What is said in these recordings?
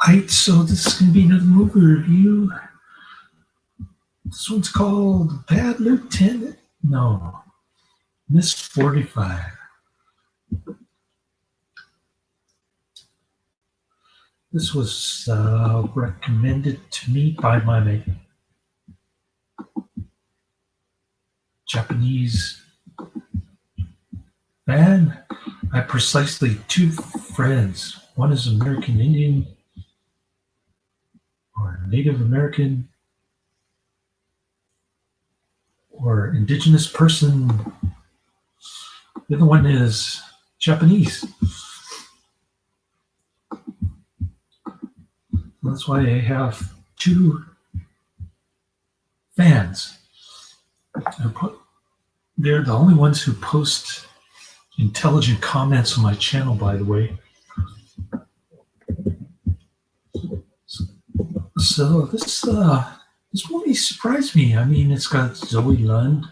Alright, so this is going to be another movie review. This one's called Bad Lieutenant. No, Miss 45. This was recommended to me by my Japanese fan. I have precisely two friends. One is American Indian or Native American or indigenous person. The other one is Japanese. That's why I have two fans. They're the only ones who post intelligent comments on my channel, by the way. So this movie surprised me. I mean, it's got Zoe Lund.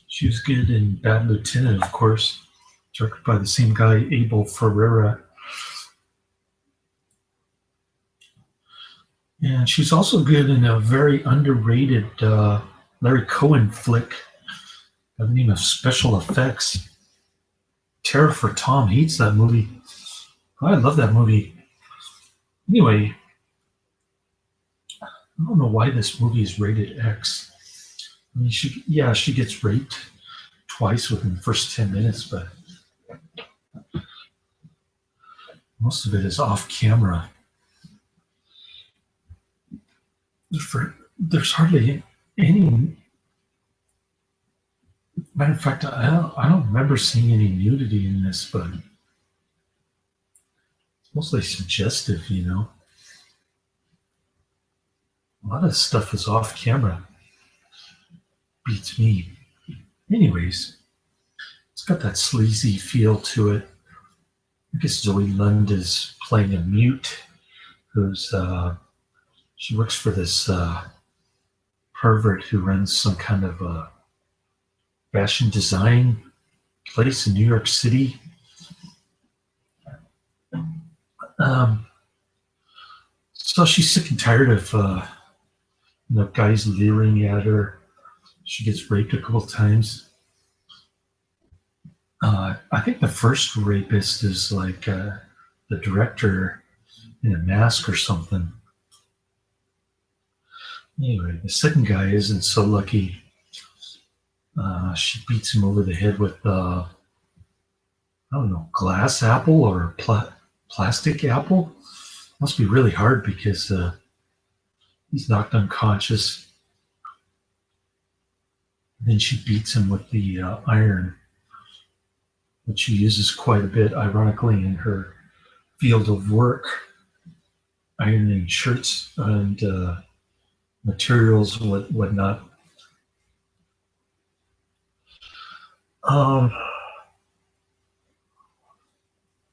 She was good in Bad Lieutenant, of course, directed by the same guy, Abel Ferrara. And she's also good in a very underrated Larry Cohen flick by the name of Special Effects. Terror for Tom hates that movie. I love that movie. Anyway, I don't know why this movie is rated X. I mean, she gets raped twice within the first 10 minutes, but most of it is off camera. There's hardly any. Matter of fact, I don't remember seeing any nudity in this, but it's mostly suggestive, you know. A lot of stuff is off camera. Beats me. Anyways, it's got that sleazy feel to it. I guess Zoe Lund is playing a mute who's she works for this pervert who runs some kind of fashion design place in New York City. So she's sick and tired of guys leering at her. She gets raped a couple times. I think the first rapist is like the director in a mask or something. Anyway, the second guy isn't so lucky. She beats him over the head with, I don't know, glass apple or plastic apple. Must be really hard because he's knocked unconscious. Then she beats him with the iron, which she uses quite a bit, ironically, in her field of work, ironing shirts and materials, whatnot.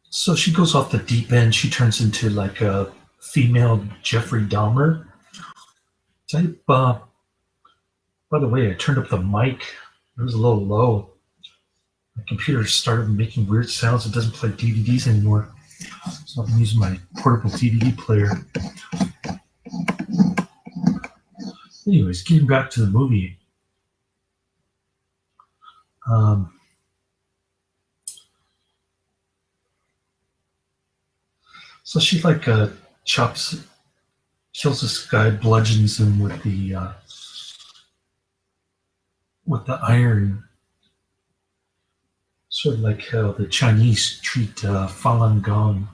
So she goes off the deep end. She turns into like a female Jeffrey Dahmer type. By the way, I turned up the mic. It was a little low. My computer started making weird sounds. It doesn't play DVDs anymore. So I'm using my portable DVD player. Anyways, getting back to the movie. So she like kills this guy, bludgeons him with the iron, sort of like how the Chinese treat Falun Gong.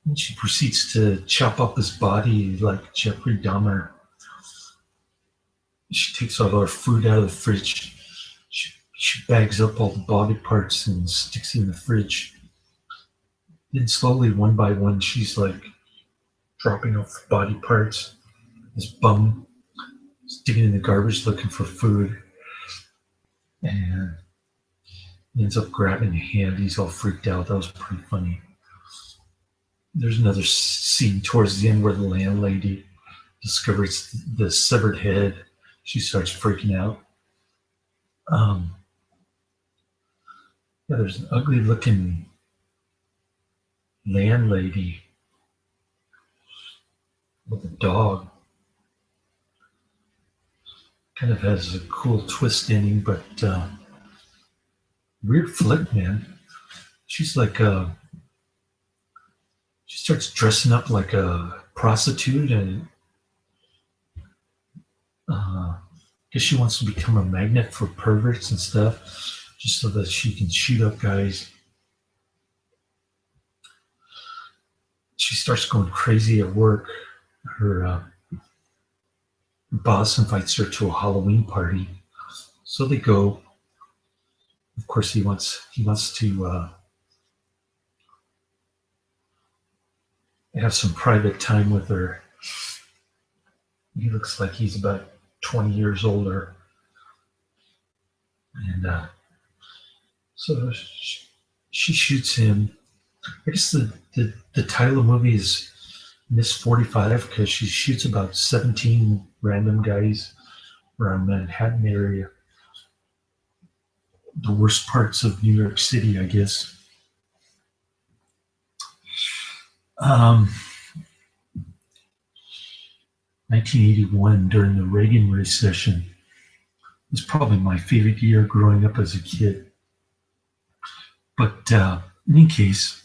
And she proceeds to chop up his body like Jeffrey Dahmer. She takes all our food out of the fridge. She bags up all the body parts and sticks it in the fridge. Then slowly, one by one, she's like dropping off the body parts. This bum is digging in the garbage looking for food. And ends up grabbing a hand. He's all freaked out. That was pretty funny. There's another scene towards the end where the landlady discovers the severed head. She starts freaking out. Yeah, there's an ugly looking landlady with a dog. Kind of has a cool twist ending, but weird flick, man. She's like she starts dressing up like a prostitute, and because she wants to become a magnet for perverts and stuff, just so that she can shoot up guys. She starts going crazy at work. Her boss invites her to a Halloween party, so they go. Of course, he wants to have some private time with her. He looks like he's about 20 years older, and so she shoots him. I guess the title of the movie is Miss 45 because she shoots about 17 random guys around Manhattan area. The worst parts of New York City, I guess. 1981, during the Reagan recession, was probably my favorite year growing up as a kid. But in any case,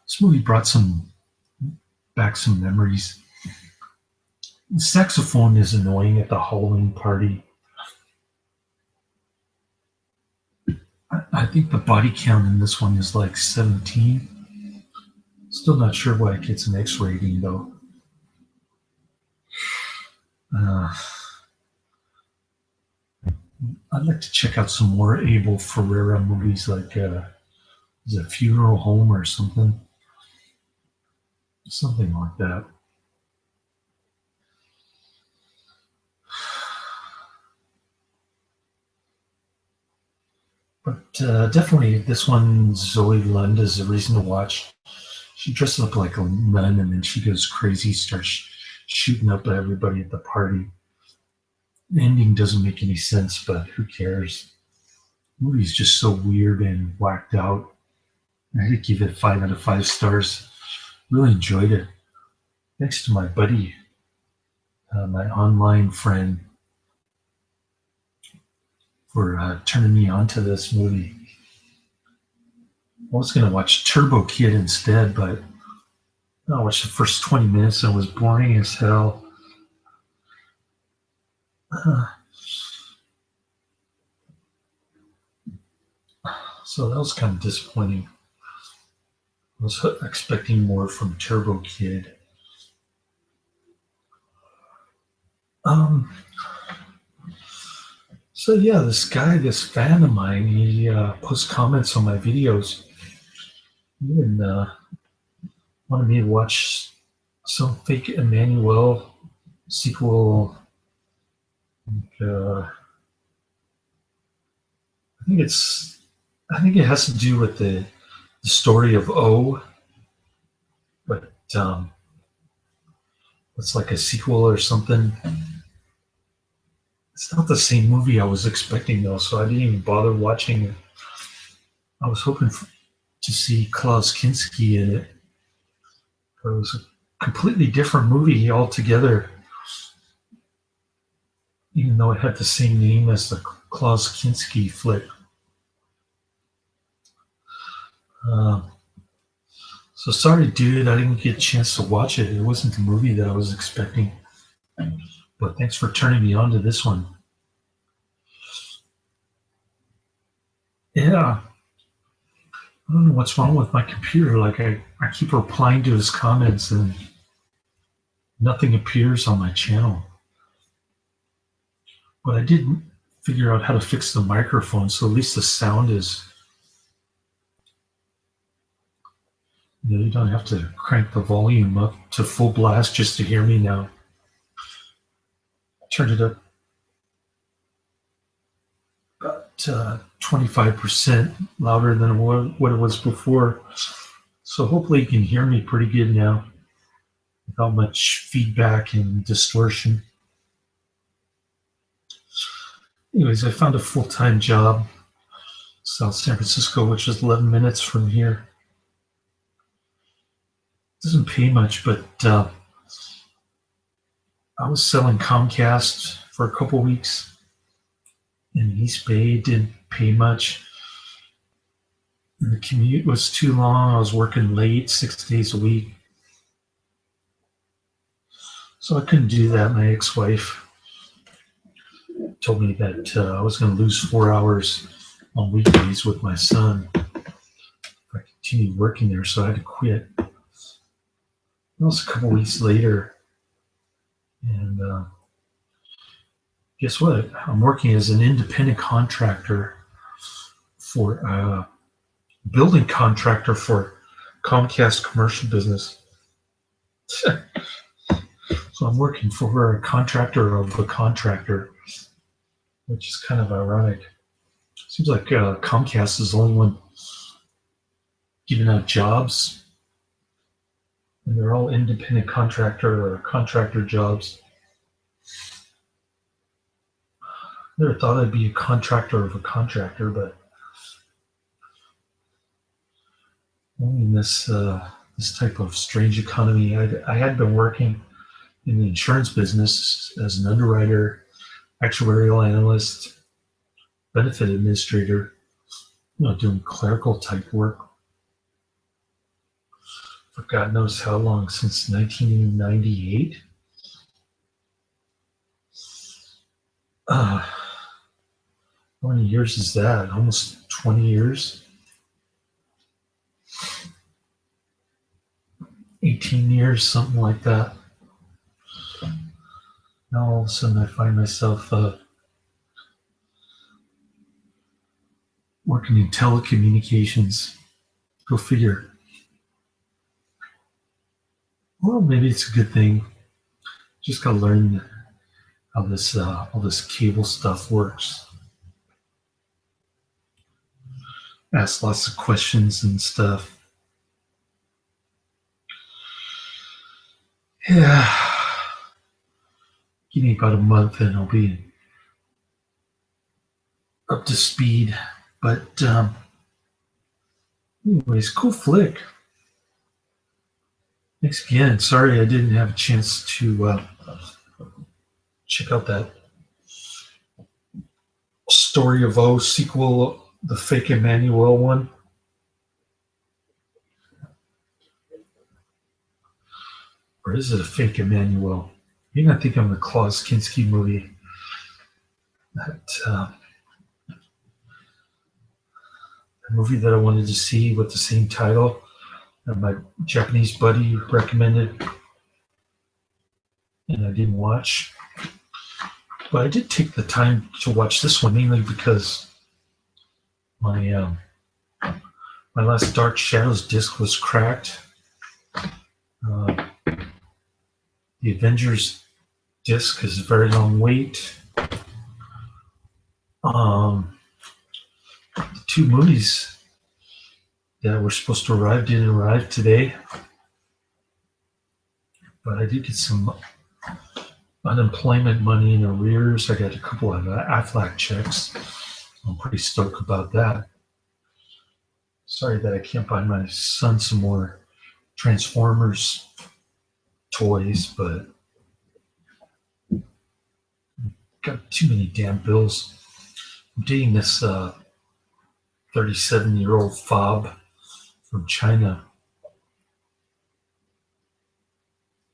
this movie brought back some memories. The saxophone is annoying at the Halloween party. I think the body count in this one is like 17. Still not sure why it gets an X rating though. I'd like to check out some more Abel Ferrara movies, like is it Funeral Home or something like that. But definitely, this one, Zoe Lund, is a reason to watch. She dresses up like a nun, and then she goes crazy, starts shooting up at everybody at the party. The ending doesn't make any sense, but who cares? The movie's just so weird and whacked out. I had to give it 5 out of 5 stars. Really enjoyed it. Thanks to my buddy, my online friend, for turning me on to this movie. I was going to watch Turbo Kid instead, but I watched the first 20 minutes and it was boring as hell. So that was kind of disappointing. I was expecting more from Turbo Kid. So yeah, this fan of mine, he posts comments on my videos. He even wanted me to watch some fake Emmanuel sequel. I think it has to do with the story of O, but it's like a sequel or something. It's not the same movie I was expecting though, so I didn't even bother watching it. I was hoping to see Klaus Kinski in it. But it was a completely different movie altogether, even though it had the same name as the Klaus Kinski flick. So sorry, dude, I didn't get a chance to watch it. It wasn't the movie that I was expecting. But thanks for turning me on to this one. Yeah. I don't know what's wrong with my computer. Like I keep replying to his comments and nothing appears on my channel. But I did figure out how to fix the microphone, so at least the sound is, you don't have to crank the volume up to full blast just to hear me now. I turned it up about 25% louder than what it was before. So hopefully you can hear me pretty good now without much feedback and distortion. Anyways, I found a full-time job, South San Francisco, which is 11 minutes from here. doesn't pay much, but I was selling Comcast for a couple weeks in East Bay. Didn't pay much. And the commute was too long. I was working late, 6 days a week. So I couldn't do that. My ex-wife told me that I was going to lose 4 hours on weekdays with my son if I continued working there, so I had to quit. That was a couple weeks later, and guess what? I'm working as an independent contractor for a building contractor for Comcast commercial business. So I'm working for a contractor of a contractor, which is kind of ironic. Seems like Comcast is the only one giving out jobs, and they're all independent contractor or contractor jobs. Never thought I'd be a contractor of a contractor, but only in this type of strange economy. I had been working in the insurance business as an underwriter, actuarial analyst, benefit administrator, doing clerical type work for God knows how long, since 1998. How many years is that? Almost 20 years? 18 years, something like that. Now all of a sudden I find myself working in telecommunications. Go figure. Well, maybe it's a good thing. Just got to learn how this all this cable stuff works. Ask lots of questions and stuff. Yeah. Give me about a month and I'll be up to speed. But anyways, cool flick. Thanks again. Sorry I didn't have a chance to check out that Story of O sequel, the fake Emmanuel one. Or is it a fake Emmanuel? Maybe I think I'm the Klaus Kinski movie. That movie that I wanted to see with the same title that my Japanese buddy recommended, and I didn't watch. But I did take the time to watch this one, mainly because my last Dark Shadows disc was cracked. The Avengers disc is a very long wait. The two movies that were supposed to arrive didn't arrive today, but I did get some unemployment money in arrears. I got a couple of Aflac checks. I'm pretty stoked about that. Sorry that I can't buy my son some more Transformers toys, but got too many damn bills. I'm dating this 37-year-old fob from China.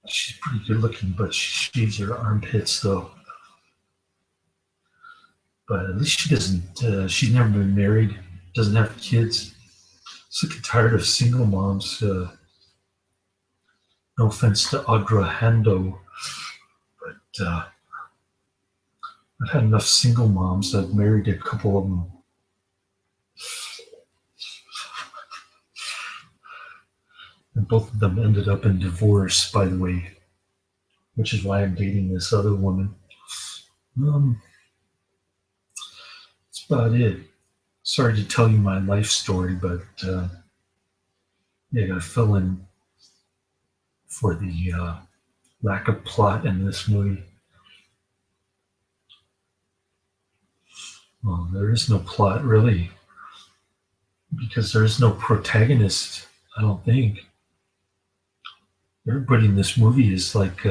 She's pretty good looking, but she shaves her armpits though. But at least she doesn't, she's never been married, doesn't have kids. Sick and tired of single moms. No offense to Audra Hando, but I've had enough single moms. I've married a couple of them. And both of them ended up in divorce, by the way, which is why I'm dating this other woman. That's about it. Sorry to tell you my life story, but yeah, I got to fill in for the lack of plot in this movie. Well, there is no plot, really, because there is no protagonist, I don't think. everybody in this movie is like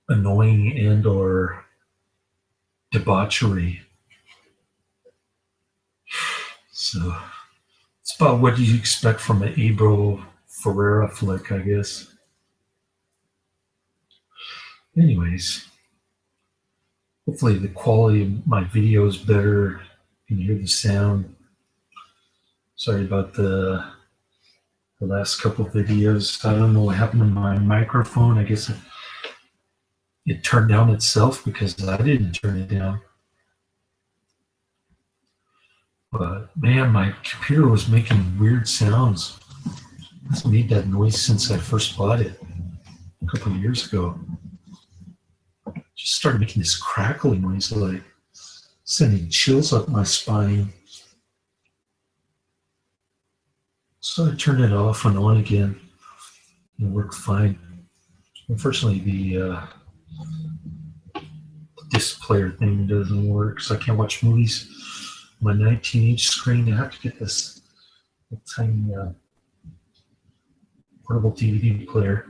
annoying and or debauchery. So it's about what you expect from an Abel Ferrara flick, I guess. Anyways, hopefully the quality of my video is better. You can hear the sound. Sorry about the last couple videos. I don't know what happened to my microphone. I guess it turned down itself because I didn't turn it down. But man, my computer was making weird sounds. It's made that noise since I first bought it a couple of years ago. Just started making this crackling noise, like sending chills up my spine. So I turned it off and on again. It worked fine. Unfortunately, the disc player thing doesn't work, so I can't watch movies on my 19-inch screen. I have to get this tiny portable DVD player.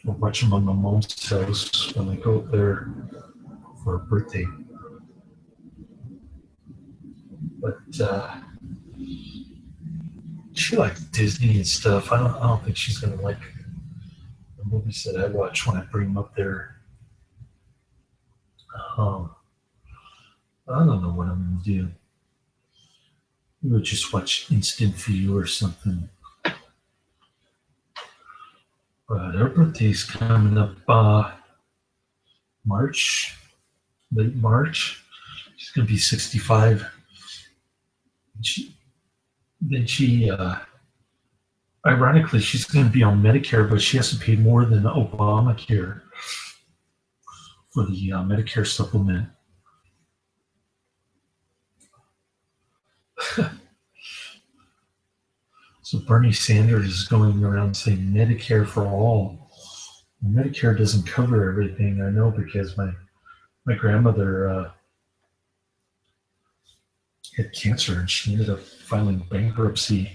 I'll watch them on my mom's house when I go up there for a birthday. But she likes Disney and stuff. I don't think she's gonna like the movies that I watch when I bring them up there. I don't know what I'm gonna do. We'll just watch Instant View or something. But her birthday's coming up late March. She's gonna be 65. Ironically, she's gonna be on Medicare, but she has to pay more than Obamacare for the Medicare supplement. So Bernie Sanders is going around saying Medicare for all. Medicare doesn't cover everything. I know because my grandmother had cancer and she ended up filing bankruptcy.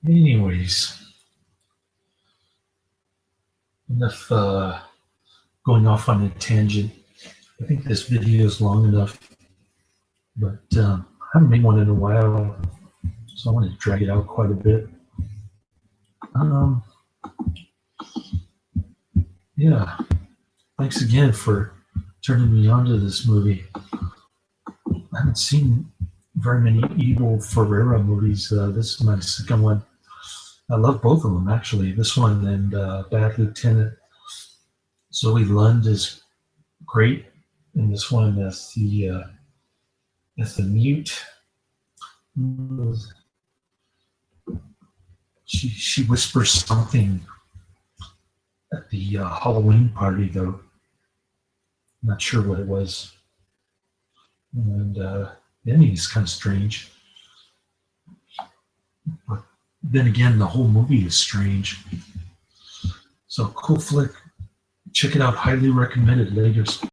Anyways, enough going off on a tangent. I think this video is long enough, but I haven't made one in a while, so I want to drag it out quite a bit. Yeah, thanks again for turning me on to this movie. I haven't seen very many Abel Ferrara movies. This is my second one. I love both of them, actually. This one and Bad Lieutenant. Zoe Lund is great in this one as the mute. She whispers something at the Halloween party, though. Not sure what it was. And the ending is kind of strange. But then again, the whole movie is strange. So cool flick. Check it out. Highly recommended. Laters.